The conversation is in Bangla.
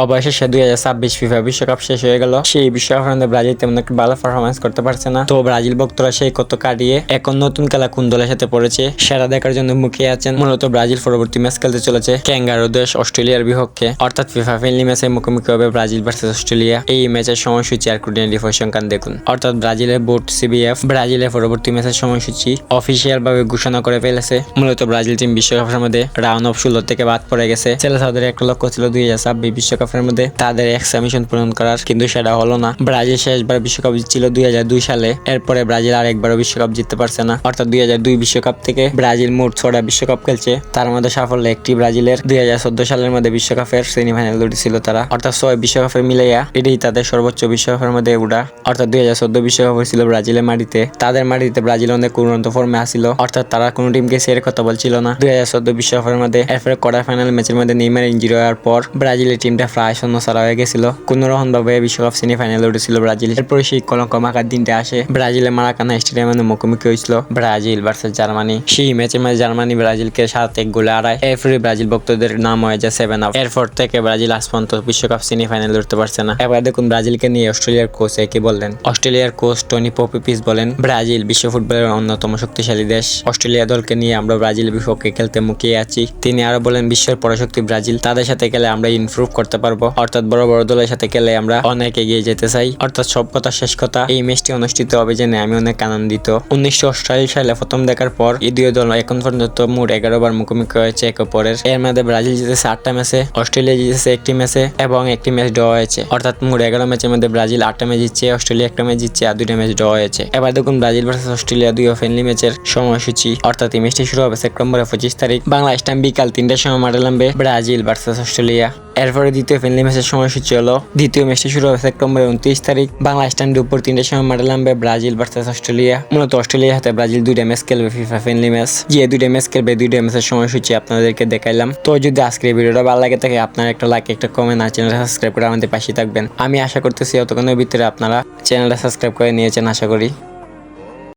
অবশেষে 2026 ফিফা বিশ্বকাপ শেষ হয়ে গেল। সেই বিশ্বকাপের মধ্যে ব্রাজিল তেমন একটা ভালো পারফরমেন্স করতে পারছে না। তো ব্রাজিল ভক্তরা সেই কত কাটিয়ে এখন নতুন খেলা কোন দলের সাথে পড়েছে সেটা দেখার জন্য মুখিয়ে আছেন। মূলত ব্রাজিল পরবর্তী ম্যাচ খেলতে চলেছে ক্যাঙ্গারু দেশ অস্ট্রেলিয়ার বিপক্ষে, অর্থাৎ ফিফা ফ্রেন্ডলি ম্যাচে মুখোমুখি হবে ব্রাজিল ভার্সেস অস্ট্রেলিয়া। এই ম্যাচের সময়সূচি আর কুটিনাটি পরিসংখ্যান দেখুন। অর্থাৎ ব্রাজিলের বোর্ড সিবিএফ ব্রাজিলের পরবর্তী ম্যাচের সময়সূচি অফিসিয়াল ভাবে ঘোষণা করে ফেলেছে। মূলত ব্রাজিল টিম বিশ্বকাপের মধ্যে রাউন্ড অফ 16 থেকে বাদ পড়ে গেছে। তাদের একটা লক্ষ্য ছিল 2026 বিশ্বকাপের মধ্যে তাদের এক্সামিশন পূরণ করার, কিন্তু সেটা হলো না। ব্রাজিল শেষবার বিশ্বকাপ জিতছিল 2002 সালে। এরপরে ব্রাজিল আরেকবারও বিশ্বকাপ জিততে পারছে না। অর্থাৎ 2002 বিশ্বকাপ থেকে ব্রাজিল মোট 6টা বিশ্বকাপ খেলছে, তার মধ্যে সাফল্য একটি ব্রাজিলের 2014 সালের মধ্যে বিশ্বকাপের সেমিফাইনাল উঠেছিল তারা। অর্থাৎ 6 বিশ্বকাপের মিলাইয়া এটাই তাদের সর্বোচ্চ বিশ্বকাপের মধ্যে উঠা। অর্থাৎ 2014 বিশ্বকাপ হয়েছিল ব্রাজিলের মাটিতে। তাদের মাটিতে ব্রাজিল অনেক উন্নত ফর্মে আসছিল, অর্থাৎ তারা কোনো টিমকে ছেড়ে কথা বলছিল না 2014 বিশ্বকাপের মধ্যে। এরপরে কোয়ার্টার ফাইনাল ম্যাচের মধ্যে নেইমার ইনজুরি হওয়ার পর ব্রাজিলের টিমটা প্রায় শূন্যছাড়া হয়ে গেছিল। কোন রকম ভাবে বিশ্বকাপ সেমিফাইনালে উঠেছিল ব্রাজিল। এরপরে সেই কলঙ্ক মাখার দিনটা আসে। ব্রাজিলের মারাকানা স্টেডিয়ামে মুখোমুখি হয়েছিল ব্রাজিল ভার্সেস জার্মানি। সেই ম্যাচের মধ্যে জার্মানি ব্রাজিলকে 7-1 গোলে হারায়। এরপরে ব্রাজিল ভক্তদের নাম হয়ে যায় 7 আপ। এরপর থেকে ব্রাজিল আজ পর্যন্ত বিশ্বকাপ সেমিফাইনালে উঠতে পারছে না। এবার দেখুন ব্রাজিলকে নিয়ে অস্ট্রেলিয়ার কোচ কি বললেন। অস্ট্রেলিয়ার কোচ টনি পপিস বলেন, ব্রাজিল বিশ্ব ফুটবলের অন্যতম শক্তিশালী দেশ। অস্ট্রেলিয়া দলকে নিয়ে আমরা ব্রাজিলের বিপক্ষে খেলতে মুখিয়ে আছি। তিনি আরো বলেন, বিশ্বের পরাশক্তি ব্রাজিল, তাদের সাথে খেলে আমরা ইমপ্রুভ করতে পারবো। অর্থাৎ বড় বড় দলের সাথে খেলে আমরা অনেক এগিয়ে যেতে চাই। অর্থাৎ সব কথা শেষ কথা, এই ম্যাচটি অনুষ্ঠিত হবে জেনে আমি অনেক আনন্দিত। 1988 সালে প্রথম দেখার পর এই দুই দল এখন পর্যন্ত মোট 11 বার মুখোমুখি হয়েছে একে অপরের। এর মধ্যে ব্রাজিল জিতেছে 8টা ম্যাচে, অস্ট্রেলিয়া জিতেছে 1টি ম্যাচে এবং 1টি ম্যাচ ড্র হয়েছে। অর্থাৎ মোট 11 ম্যাচের মধ্যে ব্রাজিল 8টা ম্যাচ জিতছে, অস্ট্রেলিয়া 1টা ম্যাচ জিতছে আর 2টা ম্যাচ ড্র হয়েছে। এবার দেখুন ব্রাজিল ভার্সেস অস্ট্রেলিয়া 2 ফ্রেন্ডলি ম্যাচের সময়সূচি। অর্থাৎ এই ম্যাচটি শুরু হবে সেপ্টেম্বরের 25 তারিখ। বাংলাদেশ টাইম বিকাল 3টার সময় মাঠে নামবে ব্রাজিল ভার্সেস অস্ট্রেলিয়া। এরপরে দ্বিতীয় ফ্রেন্ডলি ম্যাচের সময়সূচি হলো, দ্বিতীয় ম্যাচটি শুরু হবে সেপ্টেম্বরের 29 তারিখ। বাংলাদেশ টাইম দুপুর 3টার সময় মাঠে নামবে ব্রাজিল ভার্সেস অস্ট্রেলিয়া। মূলত অস্ট্রেলিয়ার হাতে ব্রাজিল 2টা ম্যাচ খেলবে ফিফা ফ্রেন্ডলি ম্যাচ। যে 2টা ম্যাচ খেলবে 2টা ম্যাচের সময়সূচি আপনাদেরকে দেখাইলাম। তো যদি আজকের ভিডিওটা ভালো লাগে থাকে আপনার একটা লাইক, একটা কমেন্ট আর চ্যানেলটা সাবস্ক্রাইব করে আমাদের পাশে থাকবেন। আমি আশা করতেছি অতক্ষণের ভিতরে আপনারা চ্যানেলটা সাবস্ক্রাইব করে নিয়েছেন আশা করি।